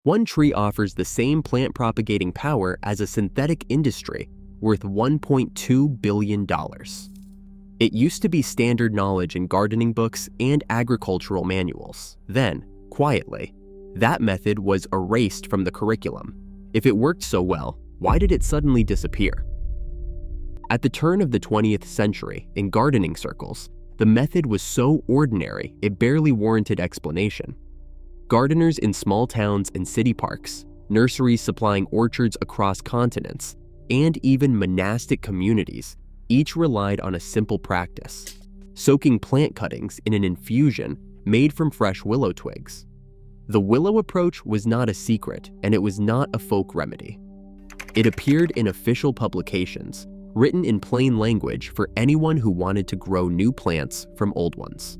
One tree offers the same plant-propagating power as a synthetic industry worth $1.2 billion. It used to be standard knowledge in gardening books and agricultural manuals. Then, quietly, that method was erased from the curriculum. If it worked so well, why did it suddenly disappear? At the turn of the 20th century, in gardening circles, the method was so ordinary it barely warranted explanation. Gardeners in small towns and city parks, nurseries supplying orchards across continents, and even monastic communities each relied on a simple practice: soaking plant cuttings in an infusion made from fresh willow twigs. The willow approach was not a secret, and it was not a folk remedy. It appeared in official publications, written in plain language for anyone who wanted to grow new plants from old ones.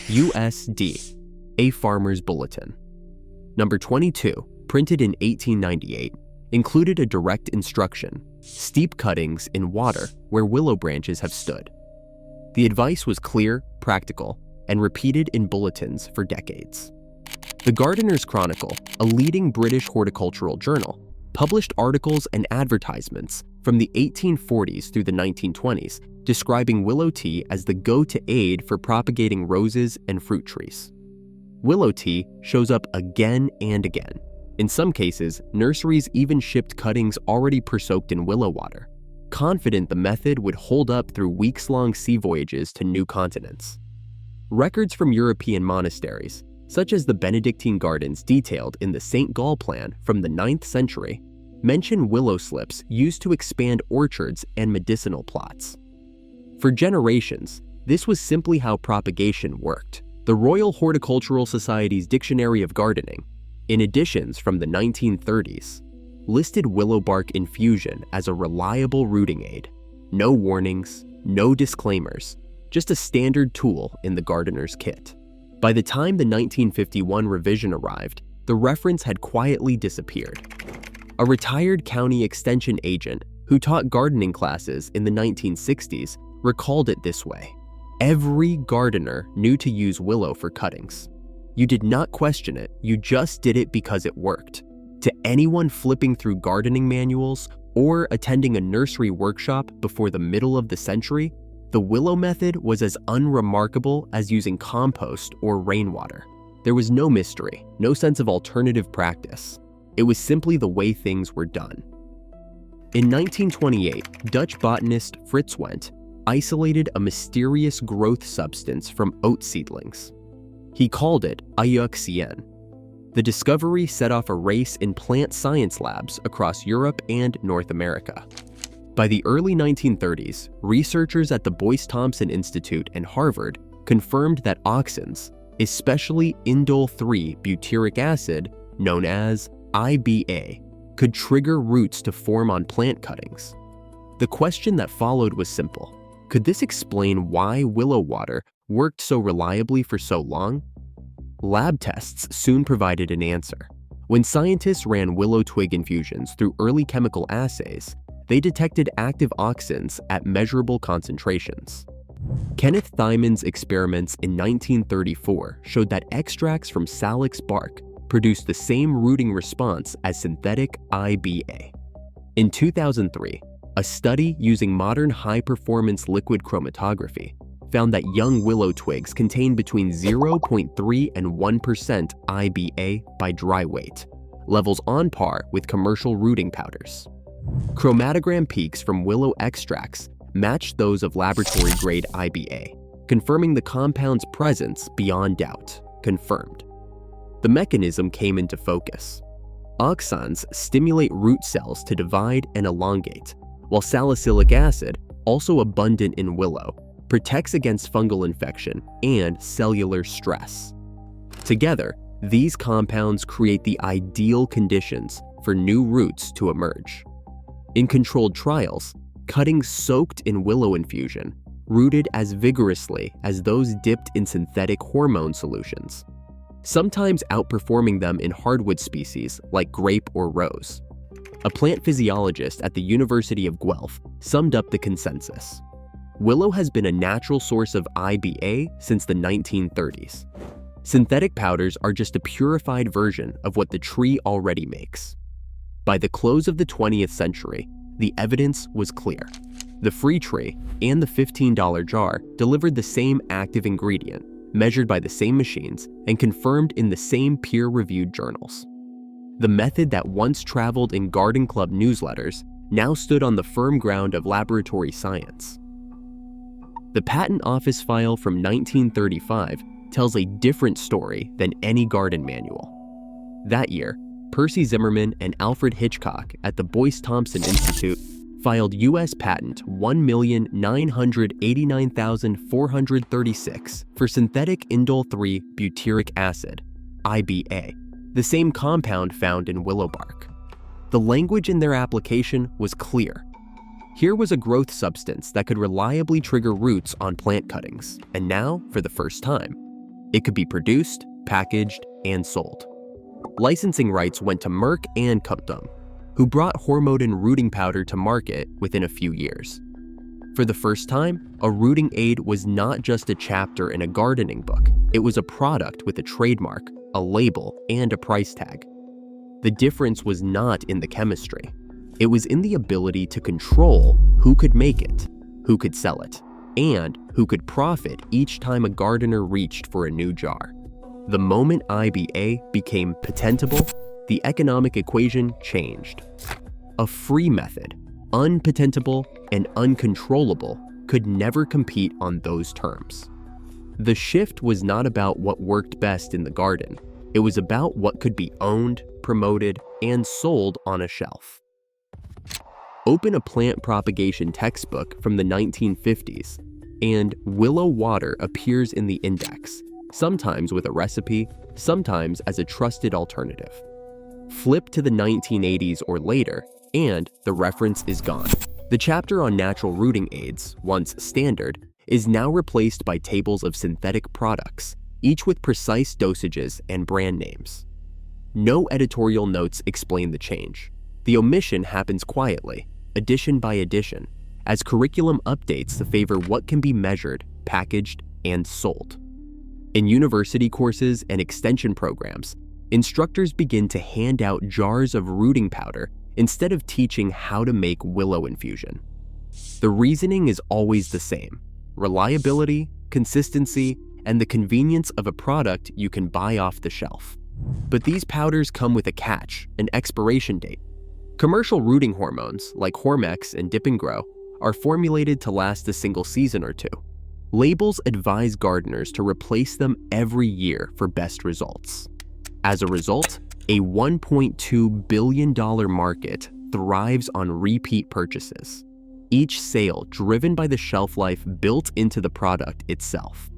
USD, A Farmer's Bulletin. Number 22, printed in 1898, included a direct instruction: steep cuttings in water where willow branches have stood. The advice was clear, practical, and repeated in bulletins for decades. The Gardener's Chronicle, a leading British horticultural journal, published articles and advertisements from the 1840s through the 1920s describing willow tea as the go-to aid for propagating roses and fruit trees. Willow tea shows up again and again. In some cases, nurseries even shipped cuttings already pre-soaked in willow water, confident the method would hold up through weeks-long sea voyages to new continents. Records from European monasteries, such as the Benedictine gardens detailed in the St. Gall plan from the 9th century, mention willow slips used to expand orchards and medicinal plots. For generations, this was simply how propagation worked. The Royal Horticultural Society's Dictionary of Gardening, in editions from the 1930s, listed willow bark infusion as a reliable rooting aid. No warnings, no disclaimers, just a standard tool in the gardener's kit. By the time the 1951 revision arrived, the reference had quietly disappeared. A retired county extension agent who taught gardening classes in the 1960s recalled it this way: "Every gardener knew to use willow for cuttings. You did not question it, you just did it because it worked." To anyone flipping through gardening manuals or attending a nursery workshop before the middle of the century, the willow method was as unremarkable as using compost or rainwater. There was no mystery, no sense of alternative practice. It was simply the way things were done. In 1928, Dutch botanist Fritz Wendt isolated a mysterious growth substance from oat seedlings. He called it iuxien. The discovery set off a race in plant science labs across Europe and North America. By the early 1930s, researchers at the Boyce Thompson Institute and Harvard confirmed that auxins, especially indole-3 butyric acid, known as IBA, could trigger roots to form on plant cuttings. The question that followed was simple: could this explain why willow water worked so reliably for so long? Lab tests soon provided an answer. When scientists ran willow twig infusions through early chemical assays, they detected active auxins at measurable concentrations. Kenneth Thymon's experiments in 1934 showed that extracts from salix bark produced the same rooting response as synthetic IBA. In 2003, a study using modern high-performance liquid chromatography found that young willow twigs contain between 0.3 and 1% IBA by dry weight, levels on par with commercial rooting powders. Chromatogram peaks from willow extracts matched those of laboratory-grade IBA, confirming the compound's presence beyond doubt. Confirmed. The mechanism came into focus. Auxins stimulate root cells to divide and elongate, while salicylic acid, also abundant in willow, protects against fungal infection and cellular stress. Together, these compounds create the ideal conditions for new roots to emerge. In controlled trials, cuttings soaked in willow infusion rooted as vigorously as those dipped in synthetic hormone solutions, sometimes outperforming them in hardwood species like grape or rose. A plant physiologist at the University of Guelph summed up the consensus: willow has been a natural source of IBA since the 1930s. Synthetic powders are just a purified version of what the tree already makes. By the close of the 20th century, the evidence was clear. The free tree and the $15 jar delivered the same active ingredient, measured by the same machines, and confirmed in the same peer-reviewed journals. The method that once traveled in garden club newsletters now stood on the firm ground of laboratory science. The Patent Office file from 1935 tells a different story than any garden manual. That year, Percy Zimmerman and Alfred Hitchcock at the Boyce-Thompson Institute filed U.S. Patent 1,989,436 for synthetic indole-3 butyric acid, IBA, the same compound found in willow bark. The language in their application was clear. Here was a growth substance that could reliably trigger roots on plant cuttings, and now, for the first time, it could be produced, packaged, and sold. Licensing rights went to Merck and Compton, who brought Hormodin rooting powder to market within a few years. For the first time, a rooting aid was not just a chapter in a gardening book, it was a product with a trademark, a label, and a price tag. The difference was not in the chemistry. It was in the ability to control who could make it, who could sell it, and who could profit each time a gardener reached for a new jar. The moment IBA became patentable, the economic equation changed. A free method, unpatentable and uncontrollable, could never compete on those terms. The shift was not about what worked best in the garden. It was about what could be owned, promoted, and sold on a shelf. Open a plant propagation textbook from the 1950s, and willow water appears in the index, sometimes with a recipe, sometimes as a trusted alternative. Flip to the 1980s or later, and the reference is gone. The chapter on natural rooting aids, once standard, is now replaced by tables of synthetic products, each with precise dosages and brand names. No editorial notes explain the change. The omission happens quietly, edition by edition, as curriculum updates to favor what can be measured, packaged, and sold. In university courses and extension programs, instructors begin to hand out jars of rooting powder instead of teaching how to make willow infusion. The reasoning is always the same: reliability, consistency, and the convenience of a product you can buy off the shelf. But these powders come with a catch, an expiration date. Commercial rooting hormones, like Hormex and Dip and Grow, are formulated to last a single season or two. Labels advise gardeners to replace them every year for best results. As a result, a $1.2 billion market thrives on repeat purchases, each sale driven by the shelf life built into the product itself.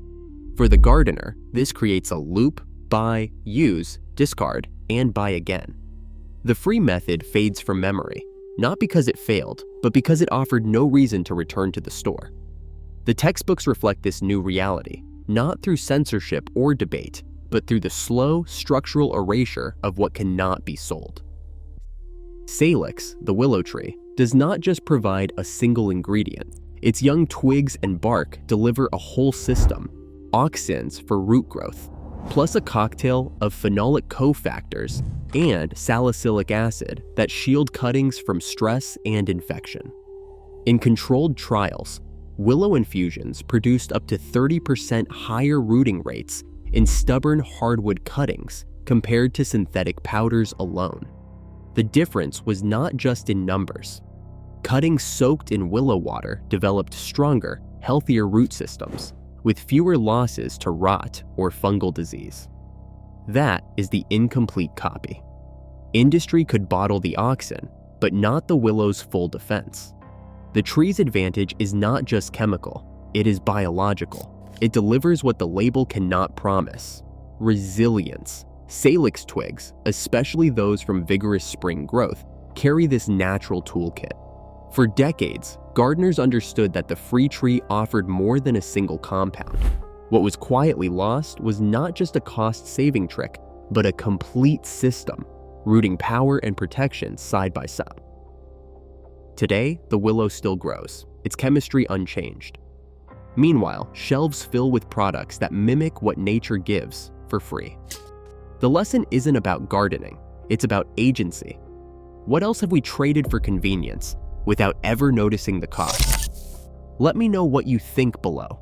For the gardener, this creates a loop: buy, use, discard, and buy again. The free method fades from memory, not because it failed, but because it offered no reason to return to the store. The textbooks reflect this new reality, not through censorship or debate, but through the slow, structural erasure of what cannot be sold. Salix, the willow tree, does not just provide a single ingredient. Its young twigs and bark deliver a whole system: auxins for root growth, plus a cocktail of phenolic cofactors and salicylic acid that shield cuttings from stress and infection. In controlled trials, willow infusions produced up to 30% higher rooting rates in stubborn hardwood cuttings compared to synthetic powders alone. The difference was not just in numbers. Cuttings soaked in willow water developed stronger, healthier root systems, with fewer losses to rot or fungal disease. That is the incomplete copy. Industry could bottle the auxin, but not the willow's full defense. The tree's advantage is not just chemical, it is biological. It delivers what the label cannot promise: resilience. Salix twigs, especially those from vigorous spring growth, carry this natural toolkit. For decades, gardeners understood that the free tree offered more than a single compound. What was quietly lost was not just a cost-saving trick, but a complete system, rooting power and protection side by side. Today, the willow still grows, its chemistry unchanged. Meanwhile, shelves fill with products that mimic what nature gives: for free. The lesson isn't about gardening, it's about agency. What else have we traded for convenience without ever noticing the cost? Let me know what you think below.